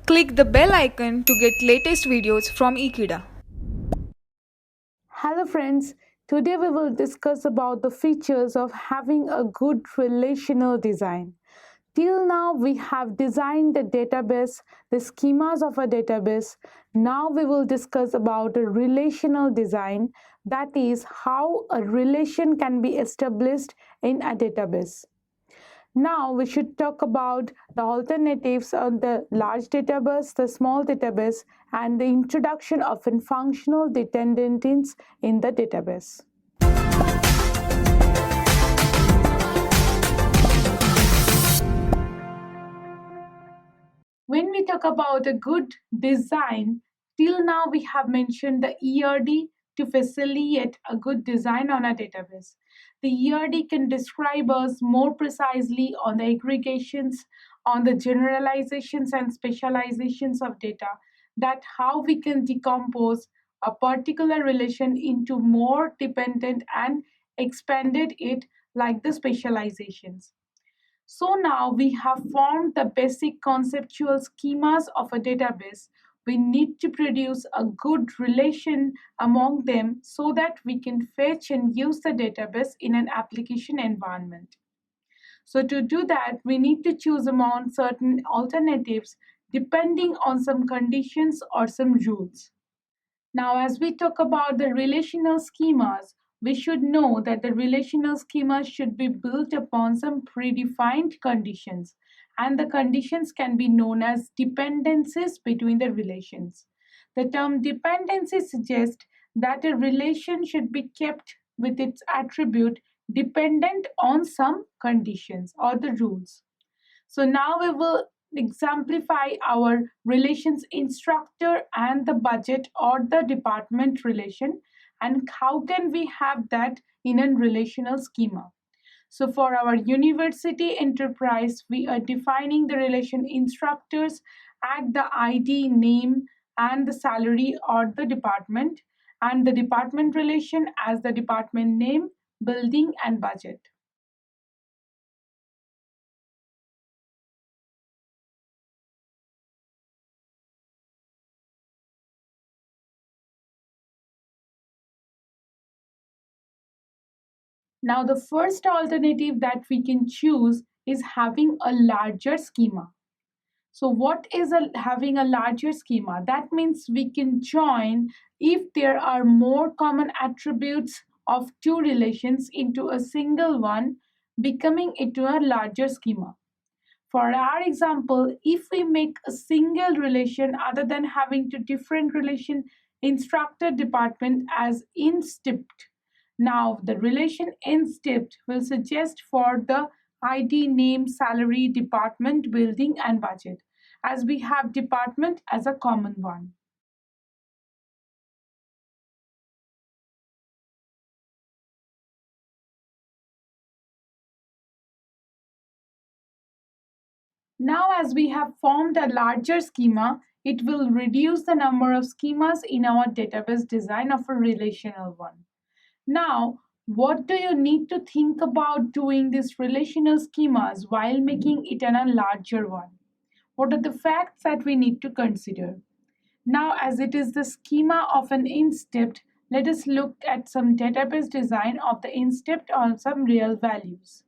Click the bell icon to get latest videos from Ekeeda. Hello friends, today we will discuss about the features of having a good relational design. Till now we have designed the database, the schemas of a database. Now we will discuss about a relational design, that is how a relation can be established in a database. Now we should talk about the alternatives on the large database, the small database, and the introduction of functional dependencies in the database. When we talk about a good design, till now we have mentioned the ERD to facilitate a good design on a database. The ERD can describe us more precisely on the aggregations, on the generalizations and specializations of data, that how we can decompose a particular relation into more dependent and expanded it like the specializations. So now we have formed the basic conceptual schemas of a database. We need to produce a good relation among them so that we can fetch and use the database in an application environment. So to do that, we need to choose among certain alternatives depending on some conditions or some rules. Now, as we talk about the relational schemas, we should know that the relational schemas should be built upon some predefined conditions, and the conditions can be known as dependencies between the relations. The term dependency suggests that a relation should be kept with its attribute dependent on some conditions or the rules. So now we will exemplify our relations instructor and the budget or the department relation, and how can we have that in a relational schema. So for our university enterprise, we are defining the relation instructors at the ID name and the salary or the department, and the department relation as the department name, building and budget. Now, the first alternative that we can choose is having a larger schema. So, what is having a larger schema? That means we can join if there are more common attributes of two relations into a single one, becoming into a larger schema. For our example, if we make a single relation other than having two different relation instructor department as instepped, now the relation instepped will suggest for the ID name, salary, department, building and budget, as we have department as a common one. Now, as we have formed a larger schema, it will reduce the number of schemas in our database design of a relational one. Now, what do you need to think about doing these relational schemas while making it a larger one? What are the facts that we need to consider? Now, as it is the schema of an instepped, let us look at some database design of the instepped on some real values.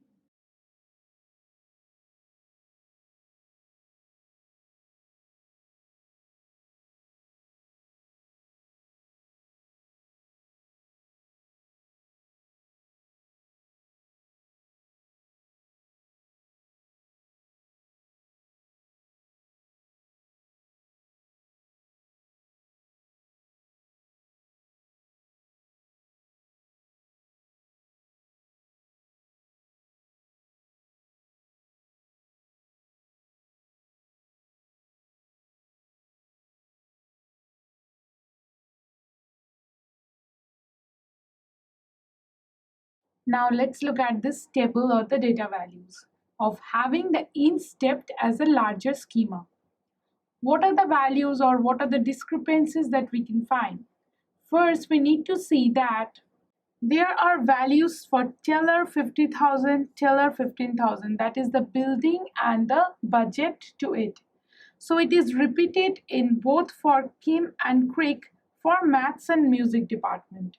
Now let's look at this table or the data values of having the instepped as a larger schema. What are the values or what are the discrepancies that we can find? First, we need to see that there are values for teller 50,000, teller 15,000, that is the building and the budget to it. So it is repeated in both for Kim and Crick for maths and music department.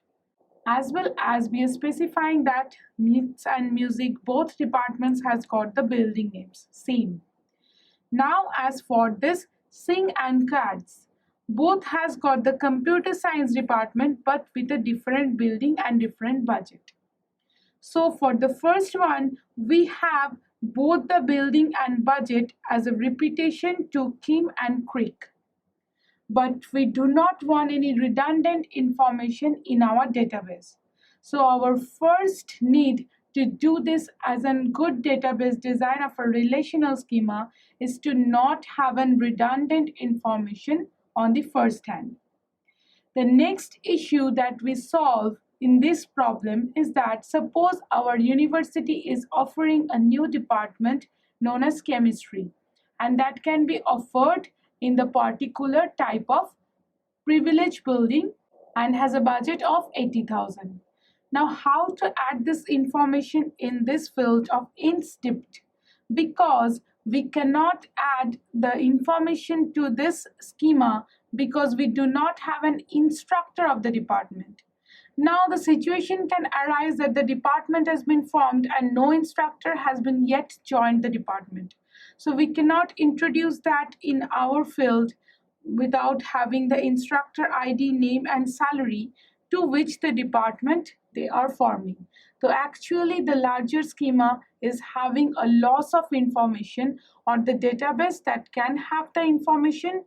As well as we are specifying that maths and music both departments has got the building names same. Now as for this Sing and CADS, both has got the computer science department but with a different building and different budget. So for the first one, we have both the building and budget as a repetition to Kim and Crick. But we do not want any redundant information in our database. So our first need to do this as a good database design of a relational schema is to not have a redundant information on the first hand. The next issue that we solve in this problem is that suppose our university is offering a new department known as chemistry, and that can be offered in the particular type of privilege building and has a budget of 80,000. Now how to add this information in this field of inst-dipt, because we cannot add the information to this schema because we do not have an instructor of the department. Now the situation can arise that the department has been formed and no instructor has been yet joined the department. So we cannot introduce that in our field without having the instructor ID, name and salary to which the department they are forming. So actually the larger schema is having a loss of information or the database that can have the information.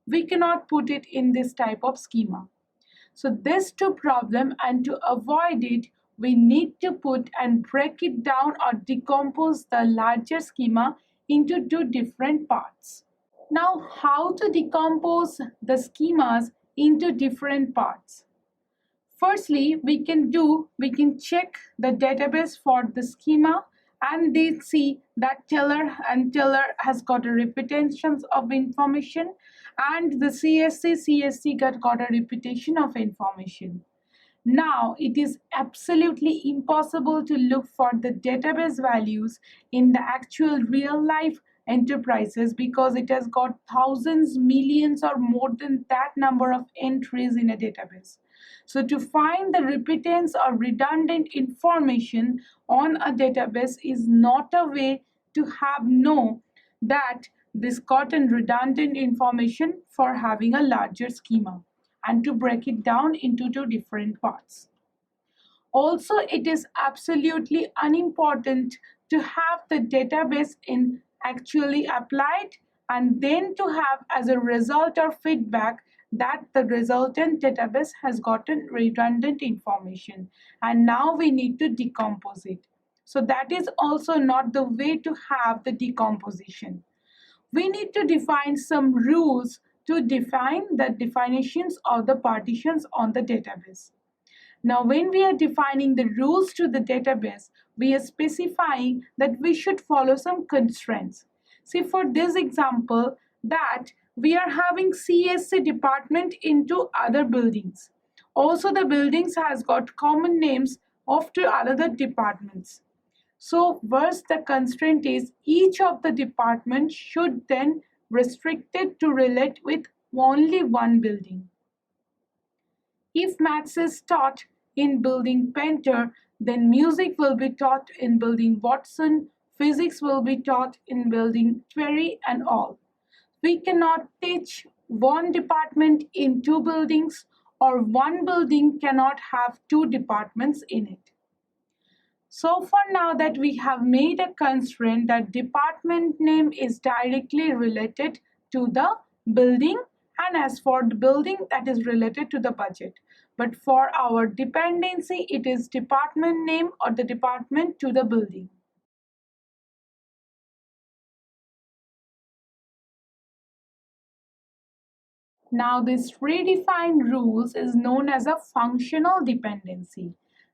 We cannot put it in this type of schema. So this two problem, and to avoid it, we need to put and break it down or decompose the larger schema into two different parts. Now how to decompose the schemas into different parts? Firstly, we can check the database for the schema and they see that teller and teller has got a repetitions of information and the CSC got a repetition of information. Now it is absolutely impossible to look for the database values in the actual real life enterprises because it has got thousands, millions or more than that number of entries in a database. So to find the repetence or redundant information on a database is not a way to have know that this got redundant information for having a larger schema and to break it down into two different parts. Also, it is absolutely unimportant to have the database in actually applied and then to have as a result or feedback that the resultant database has gotten redundant information and now we need to decompose it. So that is also not the way to have the decomposition. We need to define some rules to define the definitions of the partitions on the database. Now, when we are defining the rules to the database, we are specifying that we should follow some constraints. See, for this example, that we are having CSC department into other buildings. Also, the buildings has got common names of two other departments. So first the constraint is each of the departments should then restricted to relate with only one building. If maths is taught in building Painter, then music will be taught in building Watson, physics will be taught in building Twerry and all. We cannot teach one department in two buildings or one building cannot have two departments in it. So far now that we have made a constraint that department name is directly related to the building and as for the building that is related to the budget. But for our dependency it is department name or the department to the building. Now this redefined rules is known as a functional dependency.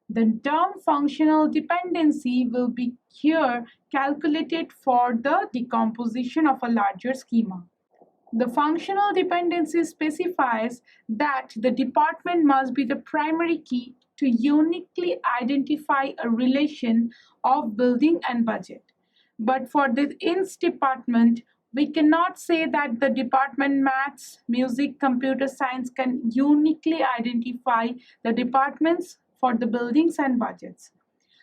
The term functional dependency will be here calculated for the decomposition of a larger schema. The functional dependency specifies that the department must be the primary key to uniquely identify a relation of building and budget. But for the INS department, We cannot say that the department maths, music, computer science can uniquely identify the departments for the buildings and budgets.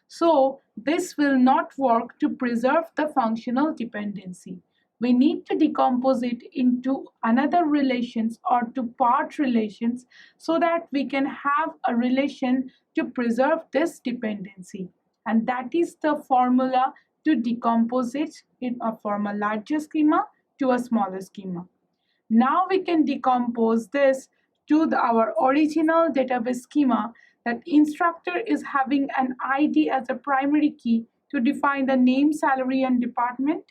So this will not work to preserve the functional dependency. We need to decompose it into another relations or to part relations so that we can have a relation to preserve this dependency. And that is the formula to decompose it from a larger schema to a smaller schema. Now we can decompose this to our original database schema that instructor is having an ID as a primary key to define the name, salary, and department.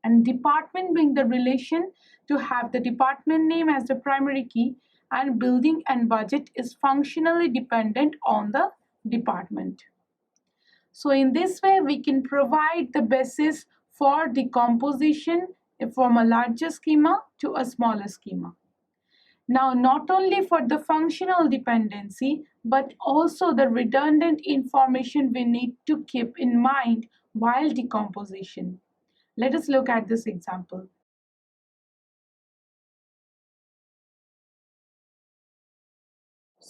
And department being the relation to have the department name as the primary key, and building and budget is functionally dependent on the department. So in this way, we can provide the basis for decomposition from a larger schema to a smaller schema. Now, not only for the functional dependency, but also the redundant information we need to keep in mind while decomposition. Let us look at this example.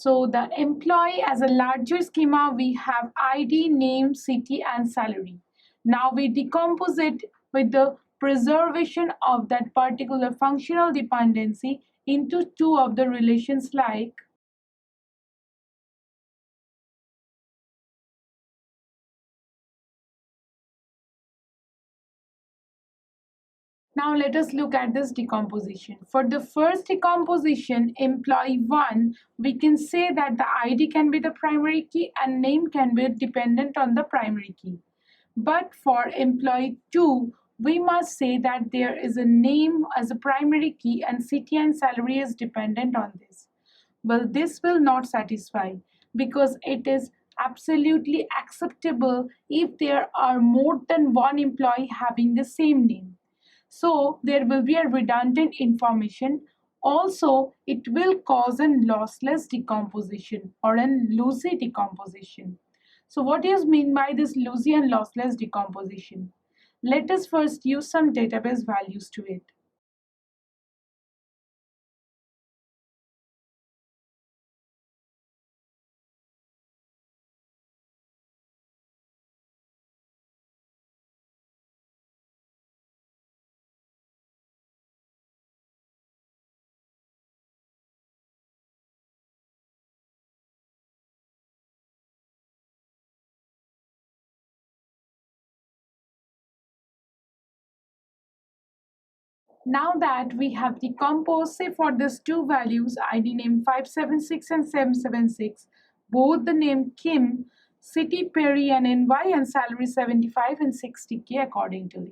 So the employee as a larger schema, we have ID, name, city, and salary. Now we decompose it with the preservation of that particular functional dependency into two of the relations like. Now let us look at this decomposition. For the first decomposition, employee 1, we can say that the ID can be the primary key and name can be dependent on the primary key. But for employee 2, we must say that there is a name as a primary key and city and salary is dependent on this. Well, this will not satisfy because it is absolutely acceptable if there are more than one employee having the same name. So there will be a redundant information. Also, it will cause a lossless decomposition or a lossy decomposition. So what is mean by this lossy and lossless decomposition? Let us first use some database values to it. Now that we have decomposed, say for these two values, ID name 576 and 776, both the name Kim, city Perry and NY, and salary 75 and 60K accordingly.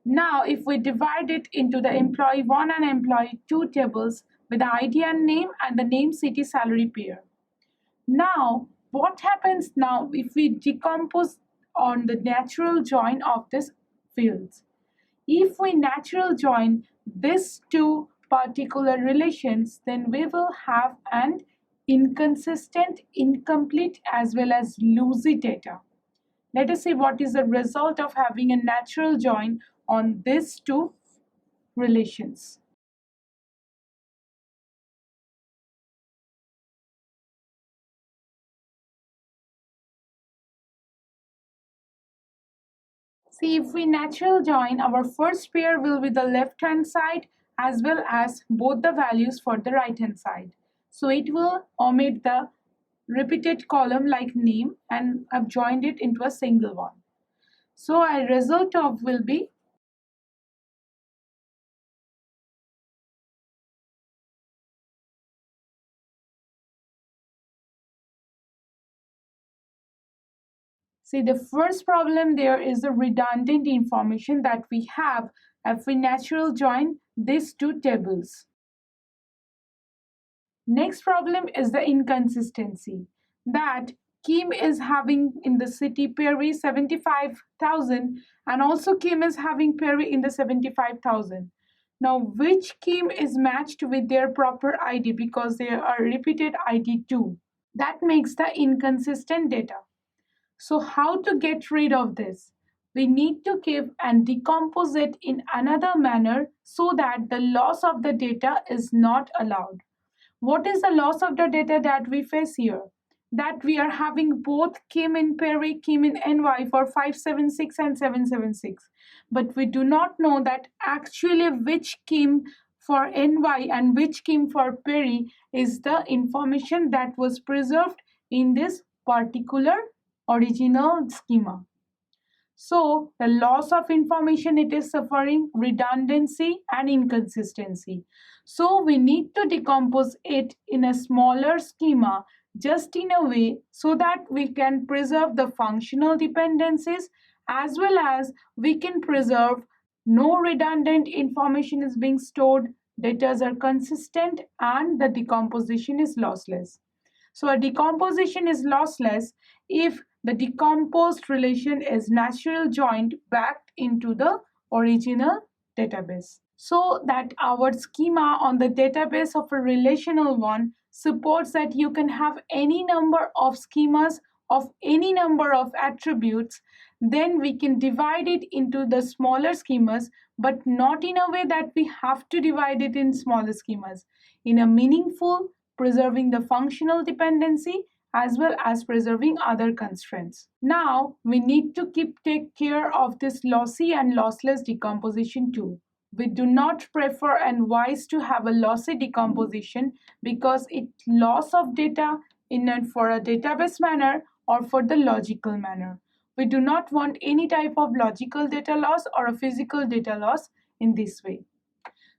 Now, if we divide it into the employee 1 and employee 2 tables with the ID and name and the name city salary pair. Now, what happens now if we decompose on the natural join of these fields? If we natural join these two particular relations, then we will have an inconsistent, incomplete, as well as loosey data. Let us see what is the result of having a natural join on these two relations. See, if we natural join, our first pair will be the left hand side as well as both the values for the right hand side. So it will omit the repeated column like name and I've joined it into a single one. So a result of will be see the first problem there is the redundant information that we have if we natural join these two tables. Next problem is the inconsistency that Kim is having in the city Perry 75,000 and also Kim is having Perry in the 75,000. Now which Kim is matched with their proper ID because they are repeated ID too. That makes the inconsistent data. So how to get rid of this? we need to keep and decompose it in another manner so that the loss of the data is not allowed. What is the loss of the data that we face here? That we are having both Kim in Perry, Kim in NY for 576 and 776. But we do not know that actually which Kim for NY and which Kim for Perry is the information that was preserved in this particular original schema. So the loss of information, it is suffering redundancy and inconsistency. So we need to decompose it in a smaller schema just in a way so that we can preserve the functional dependencies as well as we can preserve no redundant information is being stored, data are consistent and the decomposition is lossless. So a decomposition is lossless if the decomposed relation is natural joined back into the original database. So that our schema on the database of a relational one supports that you can have any number of schemas of any number of attributes, then we can divide it into the smaller schemas, but not in a way that we have to divide it in smaller schemas. In a meaningful, preserving the functional dependency as well as preserving other constraints. Now we need to take care of this lossy and lossless decomposition too. We do not prefer and wise to have a lossy decomposition because it loss of data in it for a database manner or for the logical manner. We do not want any type of logical data loss or a physical data loss in this way.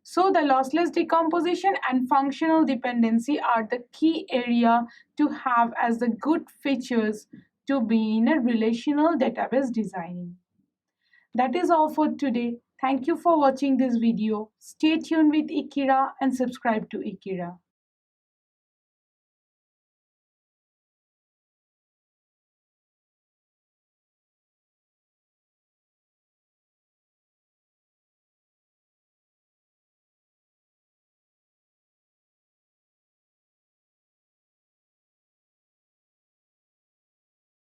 So the lossless decomposition and functional dependency are the key area to have as the good features to be in a relational database designing. That is all for today. Thank you for watching this video. Stay tuned with Ekeeda and subscribe to Ekeeda.